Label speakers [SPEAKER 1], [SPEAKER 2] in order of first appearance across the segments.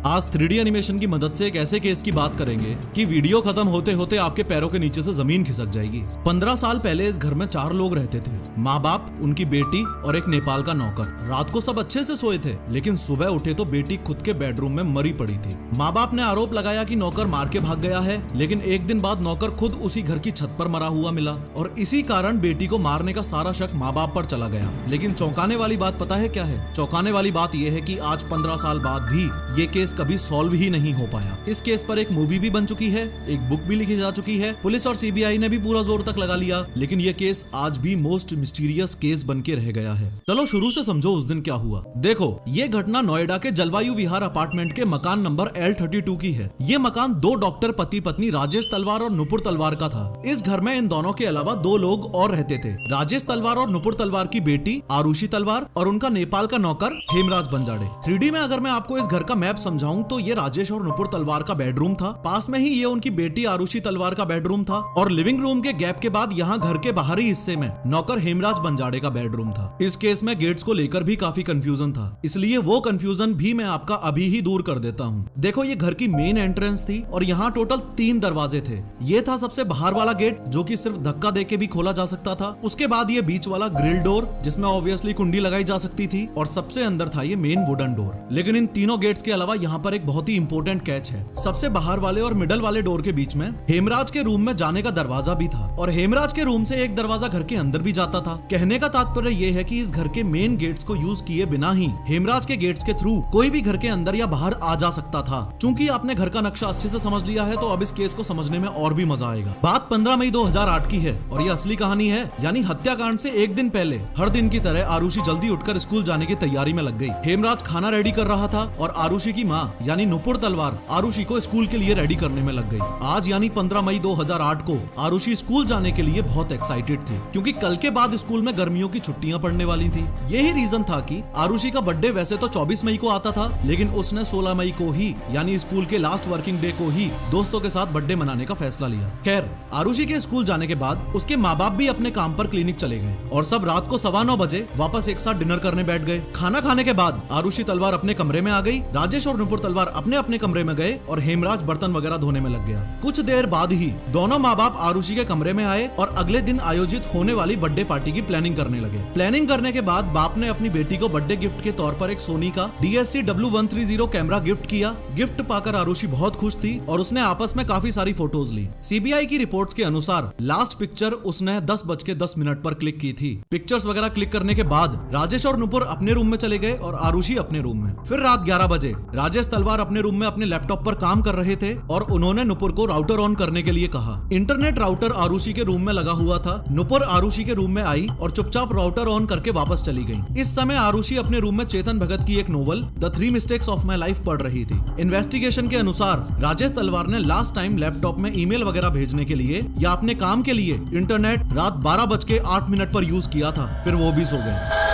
[SPEAKER 1] आज 3D animation की मदद से एक ऐसे केस की बात करेंगे कि वीडियो खत्म होते होते आपके पैरों के नीचे से जमीन खिसक जाएगी। 15 साल पहले इस घर में 4 लोग रहते थे, माँ बाप, उनकी बेटी और एक नेपाल का नौकर। रात को सब अच्छे से सोए थे, लेकिन सुबह उठे तो बेटी खुद के बेडरूम में मरी पड़ी थी। माँ बाप ने आरोप लगाया कि नौकर मार के भाग गया है, लेकिन एक दिन बाद नौकर खुद उसी घर की छत पर मरा हुआ मिला और इसी कारण बेटी को मारने का सारा शक माँ बाप पर चला गया। लेकिन चौंकाने वाली बात पता है क्या है? चौंकाने वाली बात यह है कि आज 15 साल बाद भी ये केस कभी सॉल्व ही नहीं हो पाया। इस केस पर एक मूवी भी बन चुकी है, एक बुक भी लिखी जा चुकी है, पुलिस और सीबीआई ने भी पूरा जोर तक लगा लिया, लेकिन ये केस आज भी मोस्ट मिस्टीरियस केस बन के रह गया है। चलो शुरू से समझो उस दिन क्या हुआ। देखो, ये घटना नोएडा के जलवायु विहार अपार्टमेंट के मकान नंबर L32 की है। ये मकान 2 डॉक्टर पति पत्नी राजेश तलवार और नुपुर तलवार का था। इस घर में इन दोनों के अलावा 2 लोग और रहते थे, राजेश तलवार और नुपुर तलवार की बेटी आरुषि तलवार और उनका नेपाल का नौकर हेमराज बंजाड़े। 3D में अगर मैं आपको इस घर का मैप समझाऊं तो ये राजेश और नुपुर तलवार का बेडरूम था, पास में ही ये उनकी बेटी आरुषि तलवार का बेडरूम था और लिविंग रूम के गैप के बाद यहाँ घर के बाहरी हिस्से में नौकर हेमराज बंजाड़े का बेडरूम था। इस केस में गेट्स को लेकर भी काफी कंफ्यूजन था, इसलिए वो कंफ्यूजन भी मैं आपका अभी ही दूर कर देता हूँ। देखो, ये घर की मेन एंट्रेंस थी और यहाँ टोटल 3 दरवाजे थे। ये था सबसे बाहर वाला गेट जो कि सिर्फ धक्का देके भी खोला जा सकता था। उसके बाद ये बीच वाला ग्रिल डोर जिसमें ऑब्वियसली कुंडी लगाई जा सकती थी और सबसे अंदर था ये मेन वुडन डोर। लेकिन इन तीनों गेट्स के अलावा यहाँ पर एक बहुत ही इंपॉर्टेंट कैच है। सबसे बाहर वाले और मिडल वाले डोर के बीच में हेमराज के रूम में जाने का दरवाजा भी था और हेमराज के रूम से एक दरवाजा घर के अंदर भी जाता था। कहने का तात्पर्य ये है कि इस घर के मेन गेट्स को यूज किए बिना ही हेमराज के गेट्स के थ्रू कोई भी घर के अंदर या बाहर आ जा सकता था। चूंकि आपने घर का नक्शा अच्छे से समझ लिया है तो अब इस केस को समझने में और भी मजा आएगा। बात 15 मई 2008 की है और ये असली कहानी है, यानी हत्याकांड से एक दिन पहले हर दिन की तरह आरुषि जल्दी उठकर स्कूल जाने की तैयारी में लग गई। हेमराज खाना रेडी कर रहा था और आरुषि की माँ यानी नुपुर तलवार आरुषि को स्कूल के लिए रेडी करने में लग गई। आज यानी 15 मई 2008 को आरुषि स्कूल जाने के लिए बहुत एक्साइटेड थी, क्योंकि कल के बाद स्कूल में गर्मियों की छुट्टियां पड़ने वाली थी। यही रीजन था कि आरुषि का बर्थडे वैसे तो 24 मई को आता था, लेकिन उसने 16 मई को ही यानी स्कूल के लास्ट वर्किंग डे को ही दोस्तों के साथ बर्थडे मनाने का फैसला लिया। खैर, आरुषि के स्कूल जाने के बाद उसके माँ बाप भी अपने काम पर क्लिनिक चले गए और सब रात को 9:15 बजे वापस एक साथ डिनर करने बैठ गए। खाना खाने के बाद आरुषि तलवार अपने कमरे में आ गई, राजेश और नुपुर तलवार अपने अपने कमरे में गए और हेमराज बर्तन वगैरह धोने में लग गया। कुछ देर बाद ही दोनों माँ बाप आरुषि के कमरे में आए और अगले दिन आयोजित होने वाली बर्थडे पार्टी की प्लानिंग करने लगे। प्लानिंग करने के बाद बाप ने अपनी बेटी को बर्थडे गिफ्ट के तौर पर एक सोनी का DSC-W130 कैमरा गिफ्ट किया। गिफ्ट पाकर आरुषि बहुत खुश थी और उसने आपस में काफी सारी फोटोज ली। सीबीआई की रिपोर्ट्स के अनुसार लास्ट पिक्चर उसने 10:10 पर क्लिक की थी। पिक्चर्स वगैरह क्लिक करने के बाद राजेश और नुपुर अपने रूम में चले गए और आरुषि अपने रूम में। फिर रात 11 बजे राजेश तलवार अपने रूम में अपने लैपटॉप पर काम कर रहे थे और उन्होंने नुपुर को राउटर ऑन करने के लिए कहा। इंटरनेट राउटर आरुषि के रूम में लगा हुआ था। नुपुर आरुषि के रूम में आई और चुपचाप राउटर ऑन करके वापस चली गई। इस समय आरुषि अपने रूम में चेतन भगत की एक novel the 3 mistakes of my life पढ़ रही थी। इन्वेस्टिगेशन के अनुसार राजेश तलवार ने लास्ट टाइम लैपटॉप में ईमेल वगैरह भेजने के लिए या अपने काम के लिए इंटरनेट रात 12:08 पर यूज किया था। फिर वो भी सो गए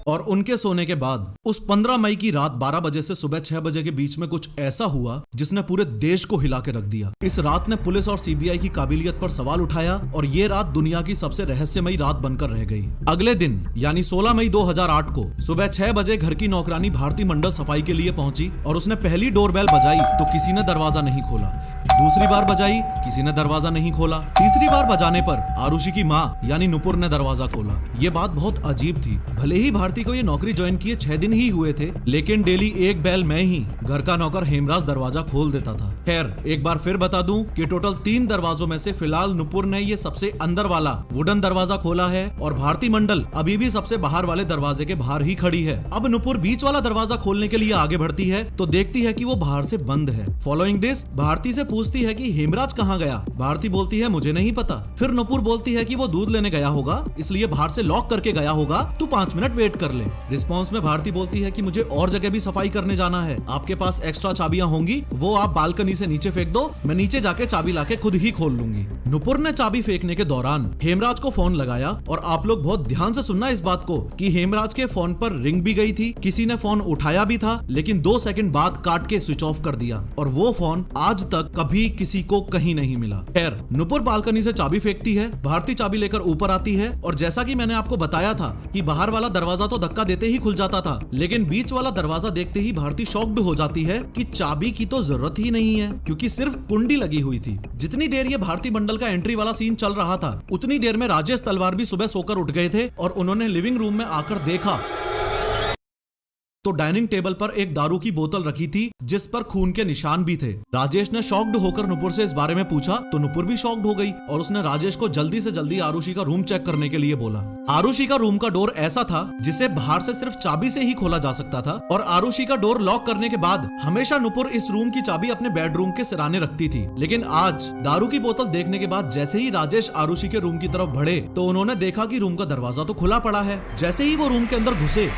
[SPEAKER 1] और उनके सोने के बाद उस 15 मई की रात 12 बजे से सुबह 6 बजे के बीच में कुछ ऐसा हुआ जिसने पूरे देश को हिला के रख दिया। इस रात ने पुलिस और सीबीआई की काबिलियत पर सवाल उठाया और ये रात दुनिया की सबसे रहस्यमयी रात बनकर रह गई। अगले दिन यानी 16 मई 2008 को सुबह 6 बजे घर की नौकरानी भारती मंडल सफाई के लिए पहुंची और उसने पहली डोरबेल बजाई तो किसी ने दरवाजा नहीं खोला। दूसरी बार बजाई, किसी ने दरवाजा नहीं खोला। तीसरी बार बजाने पर आरुषि की माँ यानी नुपुर ने दरवाजा खोला। ये बात बहुत अजीब थी। भले ही भारती को ये नौकरी ज्वाइन किए 6 दिन ही हुए थे, लेकिन डेली एक बेल में ही घर का नौकर हेमराज दरवाजा खोल देता था। खैर, एक बार फिर बता दूं कि टोटल 3 दरवाजों में से फिलहाल नुपुर ने ये सबसे अंदर वाला वुडन दरवाजा खोला है और भारती मंडल अभी भी सबसे बाहर वाले दरवाजे के बाहर ही खड़ी है। अब नुपुर बीच वाला दरवाजा खोलने के लिए आगे बढ़ती है तो देखती है कि वो बाहर से बंद है। फॉलोइंग दिस भारती से पूछती है कि हेमराज कहाँ गया। भारती बोलती है मुझे नहीं पता। फिर नुपुर बोलती है कि वो दूध लेने गया होगा, इसलिए बाहर से लॉक करके गया होगा, तू 5 मिनट वेट कर ले। रिस्पॉन्स में भारती बोलती है कि मुझे और जगह भी सफाई करने जाना है, आपके पास एक्स्ट्रा चाबियां होंगी, वो आप बालकनी से नीचे फेंक दो, मैं नीचे जाके चाबी लाके खुद ही खोल लूंगी। नुपुर ने चाबी फेंकने के दौरान हेमराज को फोन लगाया और आप लोग बहुत ध्यान से सुनना इस बात को कि हेमराज के फोन पर रिंग भी गई थी, किसी ने फोन उठाया भी था, लेकिन 2 सेकंड बाद काट के स्विच ऑफ कर दिया और वो फोन आज तक अभी किसी को कहीं नहीं मिला। खैर, नुपुर बालकनी से चाबी फेंकती है, भारती चाबी लेकर ऊपर आती है और जैसा कि मैंने आपको बताया था कि बाहर वाला दरवाजा तो धक्का देते ही खुल जाता था, लेकिन बीच वाला दरवाजा देखते ही भारती शॉक्ड हो जाती है कि चाबी की तो जरूरत ही नहीं है, क्योंकि सिर्फ कुंडी लगी हुई थी। जितनी देर ये भारती मंडल का एंट्री वाला सीन चल रहा था, उतनी देर में राजेश तलवार भी सुबह सोकर उठ गए थे और उन्होंने लिविंग रूम में आकर देखा तो डाइनिंग टेबल पर एक दारू की बोतल रखी थी जिस पर खून के निशान भी थे। राजेश ने शॉक्ड होकर नुपुर से इस बारे में पूछा तो नुपुर भी शॉक्ड हो गई और उसने राजेश को जल्दी से जल्दी आरुषि का रूम चेक करने के लिए बोला। आरुषि का रूम का डोर ऐसा था जिसे बाहर से सिर्फ चाबी से ही खोला जा सकता था और आरुषि का डोर लॉक करने के बाद हमेशा नुपुर इस रूम की चाबी अपने बेडरूम के सिराने रखती थी। लेकिन आज दारू की बोतल देखने के बाद जैसे ही राजेश आरुषि के रूम की तरफ बढ़े तो उन्होंने देखा कि रूम का दरवाजा तो खुला पड़ा है। जैसे ही वो रूम के अंदर घुसे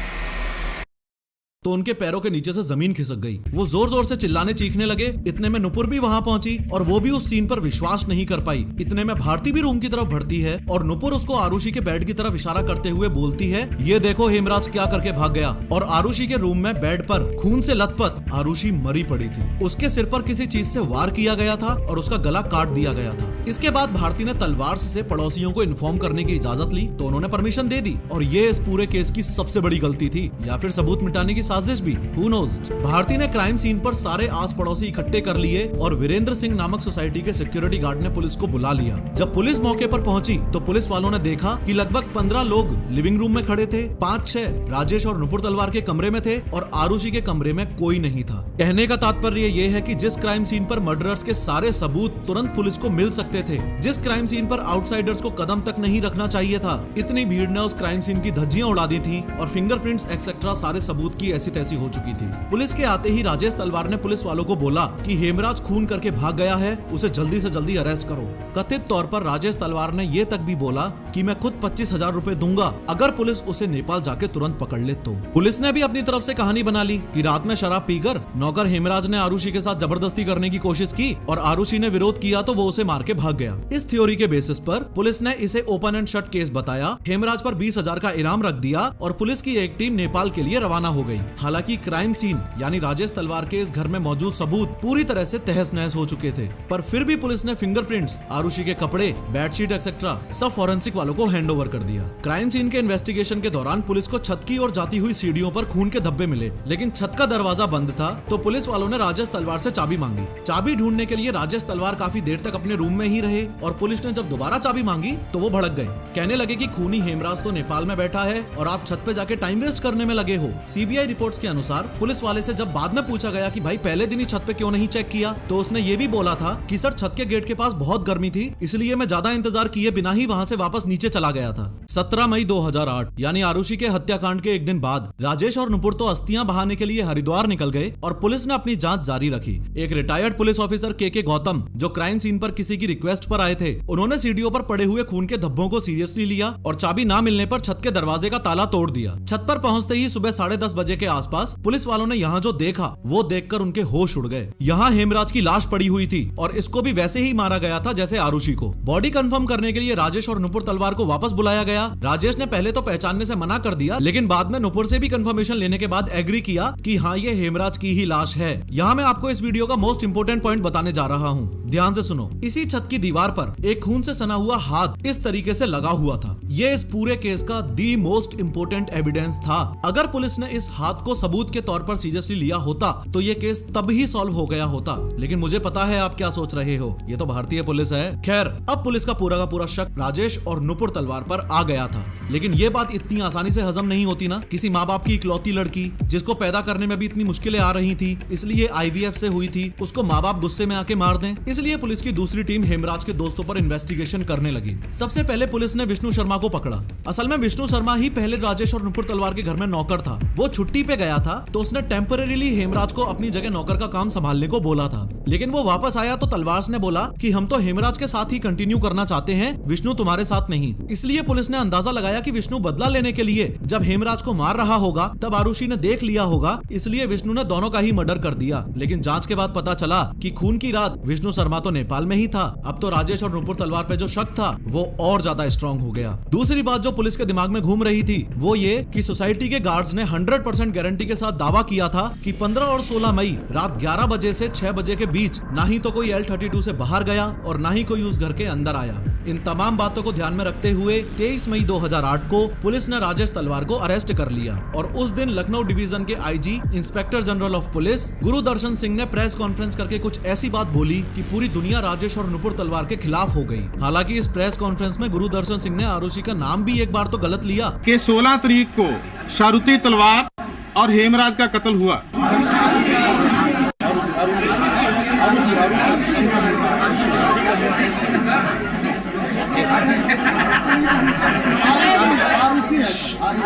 [SPEAKER 1] तो उनके पैरों के नीचे से जमीन खिसक गई। वो जोर जोर से चिल्लाने चीखने लगे। इतने में नुपुर भी वहां पहुंची और वो भी उस सीन पर विश्वास नहीं कर पाई। इतने में भारती भी रूम की तरफ बढ़ती है और नुपुर उसको आरुषि के बेड की तरफ इशारा करते हुए बोलती है, ये देखो हेमराज क्या करके भाग गया। और आरुषि के रूम में बेड पर खून से लथपथ आरुषि मरी पड़ी थी। उसके सिर पर किसी चीज से वार किया गया था और उसका गला काट दिया गया था। इसके बाद भारती ने तलवार से पड़ोसियों को इन्फॉर्म करने की इजाजत ली तो उन्होंने परमिशन दे दी और ये इस पूरे केस की सबसे बड़ी गलती थी, या फिर सबूत मिटाने की साजिश भी, हु नोज। भारती ने क्राइम सीन पर सारे आस पड़ोसी इकट्ठे कर लिए और वीरेंद्र सिंह नामक सोसाइटी के सिक्योरिटी गार्ड ने पुलिस को बुला लिया। जब पुलिस मौके पर पहुंची तो पुलिस वालों ने देखा कि लगभग 15 लोग लिविंग रूम में खड़े थे, 5-6 राजेश और नुपुर तलवार के कमरे में थे और आरुषि के कमरे में कोई नहीं था। कहने का तात्पर्य ये है कि जिस क्राइम सीन पर मर्डरर्स के सारे सबूत तुरंत पुलिस को मिल सकते थे, जिस क्राइम सीन पर आउटसाइडर्स को कदम तक नहीं रखना चाहिए था, इतनी भीड़ ने उस क्राइम सीन की धज्जियां उड़ा दी थी और फिंगरप्रिंट्स एक्सेट्रा सारे सबूत की ऐसी तैसी हो चुकी थी। पुलिस के आते ही राजेश तलवार ने पुलिस वालों को बोला कि हेमराज खून करके भाग गया है, उसे जल्दी से जल्दी अरेस्ट करो। कथित तौर पर राजेश तलवार ने ये तक भी बोला कि मैं खुद 25,000 रुपए दूंगा अगर पुलिस उसे नेपाल जाके तुरंत पकड़ ले तो। पुलिस ने भी अपनी तरफ से कहानी बना ली कि रात में शराब पीकर नौकर हेमराज ने आरुषि के साथ जबरदस्ती करने की कोशिश की और आरुषि ने विरोध किया तो वो उसे मार के भाग गया। इस थ्योरी के बेसिस पर पुलिस ने इसे ओपन एंड शट केस बताया, हेमराज पर 20,000 का इनाम रख दिया और पुलिस की एक टीम नेपाल के लिए रवाना हो गई। हालांकि क्राइम सीन यानी राजेश तलवार के इस घर में मौजूद सबूत पूरी तरह से तहस नहस हो चुके थे, पर फिर भी पुलिस ने फिंगरप्रिंट्स, आरुषि के कपड़े, बेडशीट एक्सेट्रा सब फॉरेंसिक वालों को हैंडओवर कर दिया। क्राइम सीन के इन्वेस्टिगेशन के दौरान पुलिस को छत की ओर जाती हुई सीढ़ियों पर खून के धब्बे मिले, लेकिन छत का दरवाजा बंद था तो पुलिस वालों ने राजेश तलवार से चाबी मांगी। चाबी ढूंढने के लिए राजेश तलवार काफी देर तक अपने रूम में ही रहे और पुलिस ने जब दोबारा चाबी मांगी तो वो भड़क गए। कहने लगे कि खूनी हेमराज तो नेपाल में बैठा है और आप छत पे जाके टाइम वेस्ट करने में लगे हो। सीबीआई रिपोर्ट्स के अनुसार पुलिस वाले से जब बाद में पूछा गया कि भाई पहले दिन ही छत पे क्यों नहीं चेक किया, तो उसने ये भी बोला था कि सर छत के गेट के पास बहुत गर्मी थी, इसलिए मैं ज्यादा इंतजार किए बिना ही वहां से वापस नीचे चला गया था। 17 मई 2008 यानी आरुषि के हत्याकांड के एक दिन बाद राजेश और नुपुर तो अस्थियां बहाने के लिए हरिद्वार निकल गए और पुलिस ने अपनी जांच जारी रखी। एक रिटायर्ड पुलिस ऑफिसर के गौतम जो क्राइम सीन पर किसी की रिक्वेस्ट पर आए थे, उन्होंने सीढ़ियों पर पड़े हुए खून के धब्बों को सीरियसली लिया और चाबी ना मिलने पर छत के दरवाजे का ताला तोड़ दिया। छत पर पहुंचते ही सुबह 10:30 बजे के आसपास पुलिस वालों ने यहाँ जो देखा वो देखकर उनके होश उड़ गए। यहाँ हेमराज की लाश पड़ी हुई थी और इसको भी वैसे ही मारा गया था जैसे आरुषि को। बॉडी कंफर्म करने के लिए राजेश और नुपुर तलवार को वापस बुलाया गया। राजेश ने पहले तो पहचानने से मना कर दिया, लेकिन बाद में नुपुर से भी कंफर्मेशन लेने के बाद एग्री किया कि हाँ ये हेमराज की ही लाश है। यहाँ मैं आपको इस वीडियो का मोस्ट इंपोर्टेंट पॉइंट बताने जा रहा हूँ, ध्यान से सुनो। इसी छत की दीवार पर एक खून से सना हुआ हाथ इस तरीके से लगा हुआ था। ये इस पूरे केस का दी मोस्ट इंपोर्टेंट एविडेंस था। अगर पुलिस ने इस हाथ को सबूत के तौर पर सीरियसली लिया होता तो ये केस तब ही सॉल्व हो गया होता। लेकिन मुझे पता है आप क्या सोच रहे हो, ये तो भारतीय पुलिस है। खैर, अब पुलिस का पूरा शक राजेश और नुपुर तलवार पर आ गया था। लेकिन ये बात इतनी आसानी से हजम नहीं होती ना। किसी माँ बाप की इकलौती लड़की जिसको पैदा करने में भी इतनी मुश्किलें आ रही थी, इसलिए IVF से हुई थी, उसको माँ बाप गुस्से में आके मार दें। इसलिए पुलिस की दूसरी टीम हेमराज के दोस्तों पर इन्वेस्टिगेशन करने लगी। सबसे पहले पुलिस ने विष्णु शर्मा को पकड़ा। असल में विष्णु शर्मा ही पहले राजेश और नुपुर तलवार के घर में नौकर था। वो छुट्टी पे गया था तो उसने टेम्परेरीली हेमराज को अपनी जगह नौकर का काम संभालने को बोला था। लेकिन वो वापस आया तो तलवार ने बोला कि हम तो हेमराज के साथ ही कंटिन्यू करना चाहते हैं, विष्णु तुम्हारे साथ नहीं। इसलिए पुलिस ने ने अंदाजा लगाया कि विष्णु बदला लेने के लिए जब हेमराज को मार रहा होगा तब आरुषि ने देख लिया होगा, इसलिए विष्णु ने दोनों का ही मर्डर कर दिया। लेकिन जांच के बाद पता चला कि खून की रात विष्णु शर्मा तो नेपाल में ही था। अब तो राजेश और नुपुर तलवार पे जो शक था वो और ज्यादा स्ट्रांग हो गया। दूसरी बात जो पुलिस के दिमाग में घूम रही थी वो ये कि सोसाइटी के गार्ड्स ने 100% गारंटी के साथ दावा किया था कि 15 और 16 मई रात 11 बजे से 6 बजे के बीच ना ही तो कोई L32 से बाहर गया और ना ही कोई उस घर के अंदर आया। इन तमाम बातों को ध्यान में रखते हुए 23 मई 2008 को पुलिस ने राजेश तलवार को अरेस्ट कर लिया और उस दिन लखनऊ डिवीजन के IG inspector general of police Gurudarshan Singh ने प्रेस कॉन्फ्रेंस करके कुछ ऐसी बात बोली कि पूरी दुनिया राजेश और नुपुर तलवार के खिलाफ हो गई। हालांकि इस प्रेस कॉन्फ्रेंस में गुरुदर्शन सिंह ने आरुषि का नाम भी एक बार तो गलत लिया
[SPEAKER 2] कि 16 तारीख को शारुति तलवार और हेमराज का कत्ल हुआ।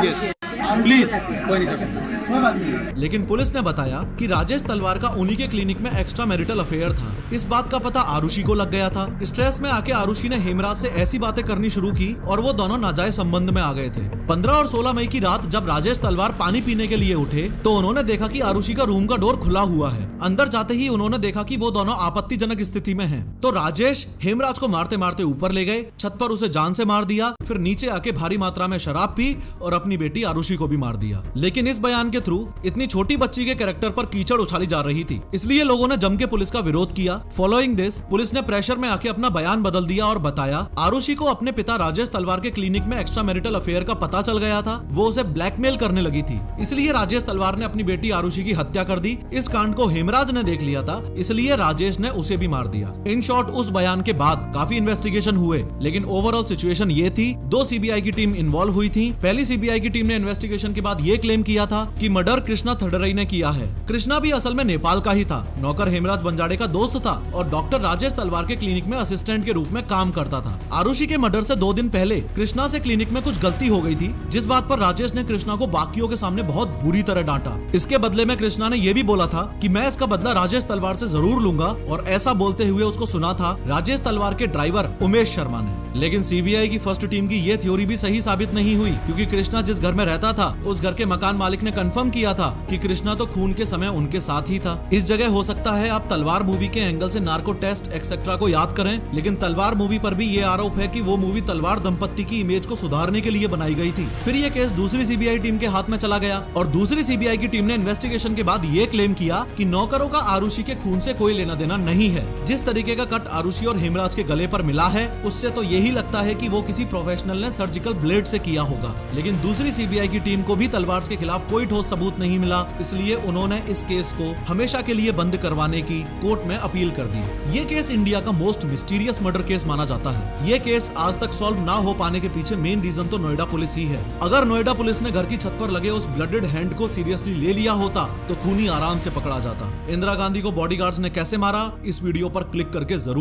[SPEAKER 2] Yes. प्लीज कोई नहीं सकता।
[SPEAKER 1] लेकिन पुलिस ने बताया कि राजेश तलवार का उन्हीं के क्लिनिक में एक्स्ट्रा मैरिटल अफेयर था। इस बात का पता आरुषि को लग गया था। स्ट्रेस में आके आरुषि ने हेमराज से ऐसी बातें करनी शुरू की और वो दोनों नाजायज संबंध में आ गए थे। 15 और 16 मई की रात जब राजेश तलवार पानी पीने के लिए उठे तो उन्होंने देखा कि आरुषि का रूम का डोर खुला हुआ है। अंदर जाते ही उन्होंने देखा कि वो दोनों आपत्तिजनक स्थिति में हैं। तो राजेश हेमराज को मारते मारते ऊपर ले गए, छत पर उसे जान से मार दिया, फिर नीचे आके भारी मात्रा में शराब पी और अपनी बेटी आरुषि को भी मार दिया। लेकिन इस बयान के थ्रू इतनी छोटी बच्ची के कैरेक्टर पर कीचड़ उछाली जा रही थी, इसलिए लोगों ने जम के पुलिस का विरोध किया। फॉलोइंग दिस पुलिस ने प्रेशर में आके अपना बयान बदल दिया और बताया आरुषि को अपने पिता राजेश तलवार के क्लिनिक में एक्स्ट्रा मैरिटल अफेयर का पता चल गया था, वो उसे ब्लैकमेल करने लगी थी, इसलिए राजेश तलवार ने अपनी बेटी आरुषि की हत्या कर दी। इस कांड को हेमराज ने देख लिया था, इसलिए राजेश ने उसे भी मार दिया। इन शॉर्ट उस बयान के बाद काफी इन्वेस्टिगेशन हुए, लेकिन ओवरऑल सिचुएशन ये थी, 2 सीबीआई की टीम इन्वॉल्व हुई थी। पहली सीबीआई की टीम ने इन्वेस्टिगेशन के बाद ये क्लेम किया था कि मर्डर कृष्णा थडरई ने किया है। कृष्णा भी असल में नेपाल का ही था, नौकर हेमराज बंजाड़े का दोस्त था और डॉक्टर राजेश तलवार के क्लिनिक में असिस्टेंट के रूप में काम करता था। आरुषि के मर्डर से 2 दिन पहले कृष्णा से क्लिनिक में कुछ गलती हो गई थी, जिस बात पर राजेश ने कृष्णा को बाकियों के सामने बहुत बुरी तरह डांटा। इसके बदले में कृष्णा ने यह भी बोला था कि मैं इसका बदला राजेश तलवार से जरूर लूंगा, और ऐसा बोलते हुए उसको सुना था राजेश तलवार के ड्राइवर उमेश शर्मा ने। लेकिन सीबीआई की फर्स्ट टीम की ये थ्योरी भी सही साबित नहीं हुई, क्योंकि कृष्णा जिस घर में रहता था उस घर के मकान मालिक ने कंफर्म किया था कि कृष्णा तो खून के समय उनके साथ ही था। इस जगह हो सकता है आप तलवार मूवी के एंगल से नार्को टेस्ट एक्सेट्रा को याद करें, लेकिन तलवार मूवी पर भी ये आरोप है कि वो मूवी तलवार दंपत्ति की इमेज को सुधारने के लिए बनाई गई थी। फिर ये केस दूसरी सीबीआई टीम के हाथ में चला गया और दूसरी सीबीआई की टीम ने इन्वेस्टिगेशन के बाद ये क्लेम किया कि नौकरों का आरुषि के खून से कोई लेना देना नहीं है। जिस तरीके का कट आरुषि और हेमराज के गले पर मिला है उससे तो यही लगता है कि वो किसी प्रोफेशनल ने सर्जिकल ब्लेड से किया होगा। लेकिन दूसरी सीबीआई की टीम को भी तलवार के खिलाफ कोई ठोस सबूत नहीं मिला, इसलिए उन्होंने इस केस को हमेशा के लिए बंद करवाने की कोर्ट में अपील कर दी। ये केस इंडिया का मोस्ट मिस्टीरियस मर्डर केस माना जाता है। ये केस आज तक सॉल्व ना हो पाने के पीछे मेन रीजन तो नोएडा पुलिस ही है। अगर नोएडा पुलिस ने घर की छत पर लगे उस ब्लडेड हैंड को सीरियसली ले लिया होता तो खूनी आराम से पकड़ा जाता। इंदिरा गांधी को बॉडीगार्ड्स ने कैसे मारा, इस वीडियो पर क्लिक करके जरूर